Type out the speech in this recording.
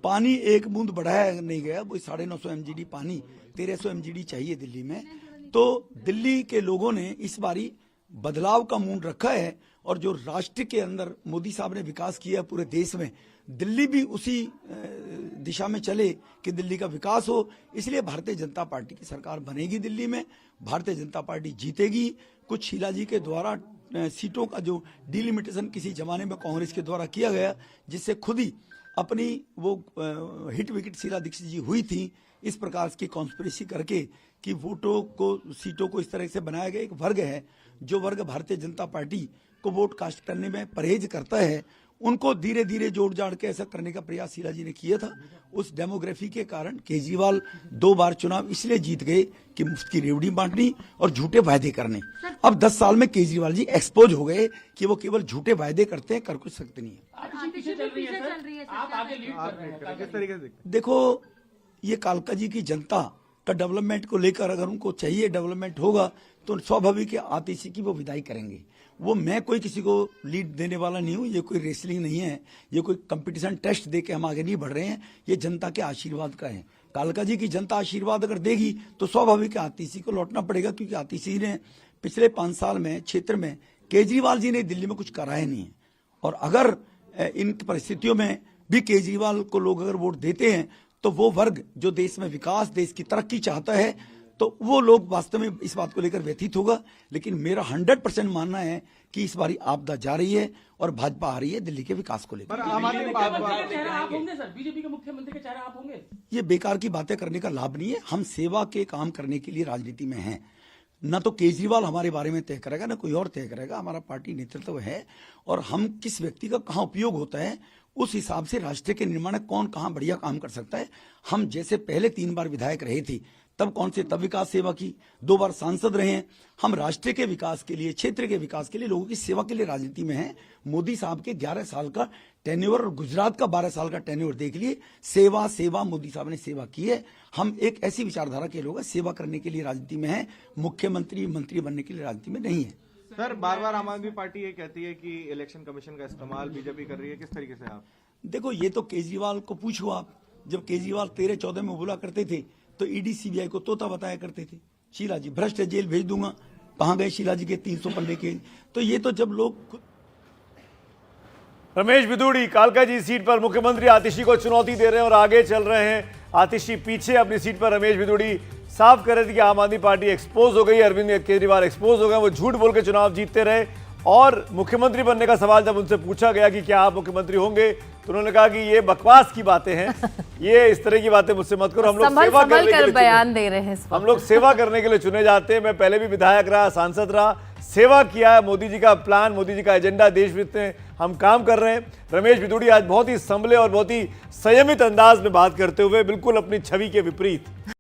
पानी एक बूंद बढ़ाया नहीं गया, वो 950 MGD पानी 1300 MGD चाहिए दिल्ली में। तो दिल्ली के लोगों ने इस बारी बदलाव का मूड रखा है और जो राष्ट्र के अंदर मोदी साहब ने विकास किया पूरे देश में, दिल्ली भी उसी दिशा में चले कि दिल्ली का विकास हो। इसलिए भारतीय जनता पार्टी की सरकार बनेगी दिल्ली में, भारतीय जनता पार्टी जीतेगी। कुछ शीला जी के द्वारा सीटों का जो डिलिमिटेशन किसी जमाने में कांग्रेस के द्वारा किया गया, जिससे खुद ही अपनी वो हिट विकेट शीला दीक्षित जी हुई थी, इस प्रकार की कॉन्स्पिरेसी करके कि वोटों को, सीटों को इस तरह से बनाया गया। एक वर्ग है जो वर्ग भारतीय जनता पार्टी को वोट कास्ट करने में परहेज करता है, उनको धीरे धीरे जोड़ जाड़ के ऐसा करने का प्रयास शीला जी ने किया था। उस डेमोग्राफी के कारण केजरीवाल 2 बार चुनाव इसलिए जीत गए कि मुफ्त की रेवड़ी बांटनी और झूठे वायदे करने। अब 10 साल में केजरीवाल जी एक्सपोज हो गए कि वो केवल झूठे वायदे करते हैं, कर कुछ सकते नहीं है। देखो, ये कालका जी की जनता का डेवलपमेंट को लेकर अगर उनको चाहिए डेवलपमेंट होगा तो स्वाभाविक है आतिशी की वो विदाई करेंगे। वो मैं कोई किसी को लीड देने वाला नहीं हूँ, ये कोई रेसलिंग नहीं है, ये कोई कंपटीशन टेस्ट दे के हम आगे नहीं बढ़ रहे हैं, ये जनता के आशीर्वाद का है। कालका जी की जनता आशीर्वाद अगर देगी तो स्वाभाविक है आतिशी को लौटना पड़ेगा, क्योंकि आतिशी ने पिछले 5 साल में क्षेत्र में केजरीवाल जी ने दिल्ली में कुछ कराया नहीं है। और अगर इन परिस्थितियों में भी केजरीवाल को लोग अगर वोट देते हैं तो वो वर्ग जो देश में विकास, देश की तरक्की चाहता है, तो वो लोग वास्तव में इस बात को लेकर व्यथित होगा। लेकिन मेरा 100% मानना है कि इस बारी आपदा जा रही है और भाजपा आ रही है दिल्ली के विकास को लेकर। बीजेपी के मुख्यमंत्री के चेहरा आप होंगे? ये बेकार की बातें करने का लाभ नहीं है। हम सेवा के काम करने के लिए राजनीति में हैं। न तो केजरीवाल हमारे बारे में तय करेगा, न कोई और तय करेगा। हमारा पार्टी नेतृत्व है और हम किस व्यक्ति का कहाँ उपयोग होता है उस हिसाब से राष्ट्र के निर्माण में कौन कहाँ बढ़िया काम कर सकता है। हम जैसे पहले 3 बार विधायक रहे थे तब कौन से तब विकास सेवा की, 2 बार सांसद रहे हैं। हम राष्ट्र के विकास के लिए, क्षेत्र के विकास के लिए, लोगों की सेवा के लिए राजनीति में हैं। मोदी साहब के 11 साल का टेन्योर और गुजरात का 12 साल का टेन्योर देख लिए। सेवा सेवा मोदी साहब ने सेवा की है। हम एक ऐसी विचारधारा के लोग हैं, सेवा करने के लिए राजनीति में हैं, मुख्यमंत्री मंत्री बनने के लिए राजनीति में नहीं है। सर, बार बार आम आदमी पार्टी ये कहती है कि इलेक्शन कमीशन का इस्तेमाल बीजेपी कर रही है, किस तरीके से आप? देखो, ये तो केजरीवाल को पूछो आप। जब केजरीवाल 13-14 में बोला करते थे तो ईडी सीबीआई को तोता बताया करते थे। शीला जी भ्रष्ट है, जेल भेज दूंगा। कहां गए शीला जी के 300 पन्ने के? तो ये तो जब लोग रमेश बिधूड़ी कालका जी सीट पर मुख्यमंत्री आतिशी को चुनौती दे रहे हैं और आगे चल रहे हैं। आतिशी पीछे अपनी सीट पर, रमेश बिधूड़ी साफ कर रहे थे कि आम आदमी पार्टी एक्सपोज हो गई, अरविंद केजरीवाल एक्सपोज हो गए, वो झूठ बोल के चुनाव जीतते रहे। और मुख्यमंत्री बनने का सवाल जब उनसे पूछा गया कि क्या आप मुख्यमंत्री होंगे, तो उन्होंने कहा कि ये बकवास की बातें हैं, ये इस तरह की बातें मुझसे मत करो। हम लोग सेवा करने के लिए बयान दे रहे हैं, हम लोग सेवा करने के लिए चुने जाते हैं। मैं पहले भी विधायक रहा, सांसद रहा, सेवा किया है। मोदी जी का प्लान, मोदी जी का एजेंडा देश हित में हम काम कर रहे हैं। रमेश बिधूड़ी आज बहुत ही संभले और बहुत ही संयमित अंदाज में बात करते हुए बिल्कुल अपनी छवि के विपरीत